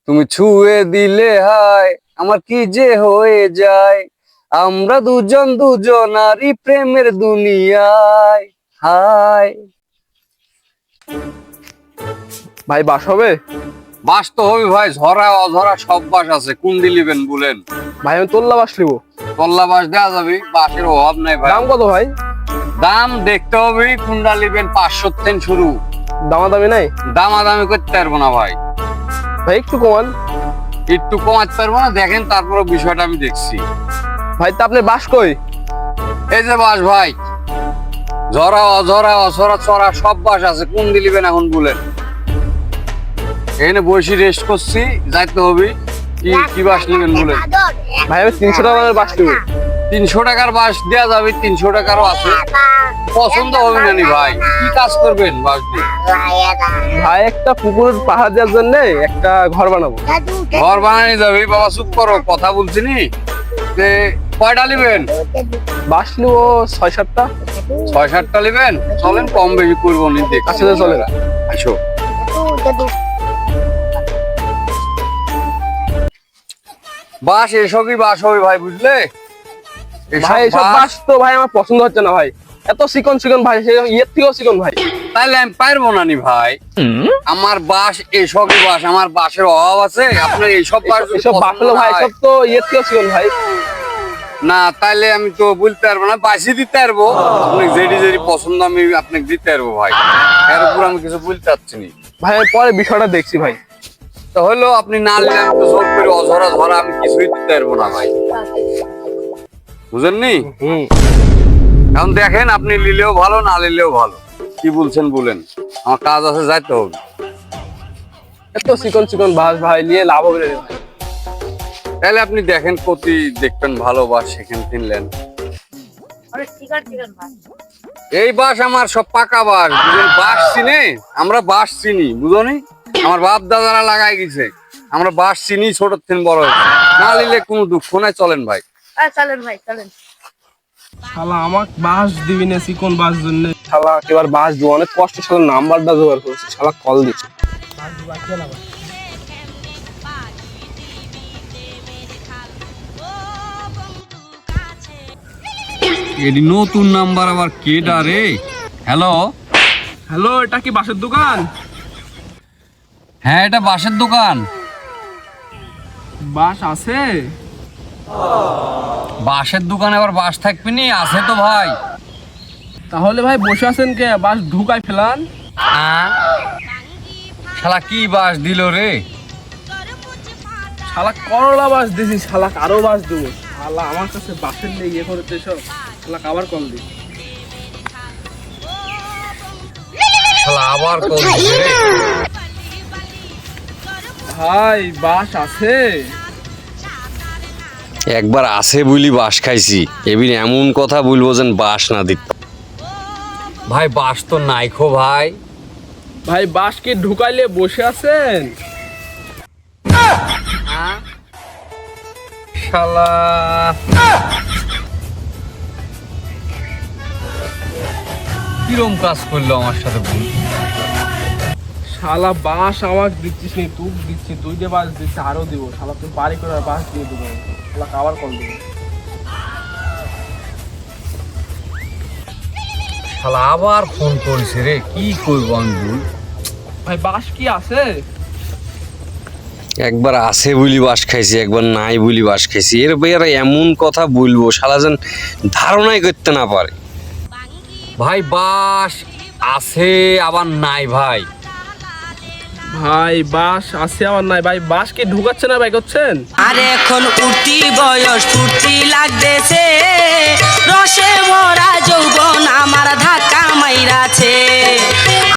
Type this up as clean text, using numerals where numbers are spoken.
তুমি ছুঁয়ে দিলে হায় আমার কি যে হয়ে যায়, আমরা দুজন দুজনারই প্রেমের দুনিয়ায়। হায় ভাই বাস হবে? বাস তো হবে ভাই, ঝরা অঝরা সব বাস আছে, কোনটি নিবেন বলেন? ভাই আমি তোল্লা বাস নিবো। তল্লা বাস দেওয়া যাবে, বাসের অভাব নাই ভাই। দাম কত ভাই? দাম দেখতে হবে, কোনটা নিবেন 500 থেকে শুরু। দামাদামি নাই? দামাদামি করতে পারবো না ভাই। ভাই একটু কমান। একটু কমাতে পারবো না, দেখেন তারপর বিষয়টা আমি দেখছি। ভাই তা আপনার বাস কই? এই যে বাস ভাই, ঝরা অঝরা অঝরা চড়া সব বাস আছে, কোন দিলিবেন এখন বলেন? এখানে বসে রেস্ট করছি, যাইতে হবে। কি বাস নেবেন বলেন? ভাই আমি 300 টাকার বাস নিবো। 300 টাকার বাস দেওয়া যাবে, 300 টাকারও আছে। পছন্দ হবে না নি ভাই, কি কাজ করবেন বাস দিয়ে? ভাই একটা পুকুর পাহাড় দেওয়ার জন্য একটা ঘর বানাবো। ঘর বানানি যাবে বাবা, চুপ করো, কথা বলছি নি। কয়টা নিবেন? বাস নিবো 6-7টা। 6-7টা নিবেন? চলেন, কম বেশি করবো নি, দেখ আচ্ছা চলে না। আসো। বাস এসবই বাস হবে ভাই, বুঝলে? ভাই এসব বাস তো ভাই আমার পছন্দ হচ্ছে না ভাই, এত চিকন চিকন ভাই, ইয়ের থেকেও চিকন ভাই। তাইলে আমি পারবো না নি ভাই, আমার বাস এসবই বাস, আমার বাসের অভাব আছে। আপনার এইসব বাস এসব বাস হলো ভাই, সব তো ইয়ের থেকেও চিকন ভাই। না, তাইলে আমি তো বলতে পারবো না, বাসি দিতে পারবো। আপনাকে যেটি যেটি পছন্দ আমি আপনাকে দিতে পারবো ভাই, এর উপর আমি কিছু বলতে পারছি না ভাই আমি পরে বিষয়টা দেখছি ভাই। তো হলো, আপনি না নিলে আমি তো জোর করে অঝরা ধরা আমি কিছুই দিতে পারবো না ভাই, বুঝেননি? এখন দেখেন, আপনি নিলেও ভালো, না নিলেও ভালো, কি বলছেন বলেন? আমার কাজ আছে, যাইতে হবে। এত চিকন চিকন বাস ভাই নিয়ে লাভ হবে না ভাই। তাহলে আপনি দেখেন, প্রতি দেখবেন ভালো বাস, সেখানে কিনলেন। এই বাস আমার সব পাকা বাস, বুঝলেন? বাস চিনে, আমরা বাস চিনি, বুঝনি? আমার বাপ দাদারা লাগাই গেছে, আমরা বাস চিনি ছোট থেকে বড় হয়েছে। না নিলে কোনো দুঃখ নাই, চলেন ভাই। চলেন ভাই চলেন। শালা আমাকে বাস দিবি না চিকন বাস জন্য, শালা এবার বাস দিব, অনেক কষ্ট শালা নাম্বারটা জোগাড় করেছে, শালা কল দিচ্ছে। এটি নতুন নাম্বার, আবার কেডা রে? হ্যালো হ্যালো, এটা কি বাসের দোকান? হ্যাঁ, এটা বাসের দোকান। বাস আছে? বাসের দোকানে আবার বাস থাকবে নি? আছে তো ভাই। তাহলে ভাই বসে আছেন কে, বাস ঢুকাই ফেলান। শালা কি বাস দিল রে? শালা করলা বাস দিছি, শালা আরো বাস দেবো। শালা আমার কাছে বাসের নেই, ইয়ে করতে সব, শালা আবার কল দি। শালা আবার কল দিছে রে। ভাই বাস আছে? একবার আছে বলি বাস খাইছি, এবিন এমন কথা বলবো যেন বাস না দিত। ভাই বাস তো নাই খো ভাই। ভাই বাস কি ঢুকাইলে বসে আছেন? শালা কিরম কাজ করলো আমার সাথে ভুল? শালা বাস আমাকে দিচ্ছিস নি, তুই দিচ্ছি, 2টে বাস দিচ্ছি, আরো দিব। শালা তুই বাড়ি করে আর বাস দিয়ে দেবো, শালা আবার কল দিব। শালা আবার ফোন করেছে রে, কি করবো আমি ভুল? ভাই বাস কি আছে? একবার আছে বলি বাস খাইছি, একবার নাই বলি বাস খাইছি। এর বাইরে এমন কথা বলবো শালা যেন ধারণাই করতে না পারে। ভাই বাস আছে আবার নাই ভাই। ভাই বাস আছে আবার নাই, ভাই বাস কি ঢুকাচ্ছে না ভাই, করছেন? আর এখন উঠি বয়স ফুর্তি লাগতেছে, রসে ভরা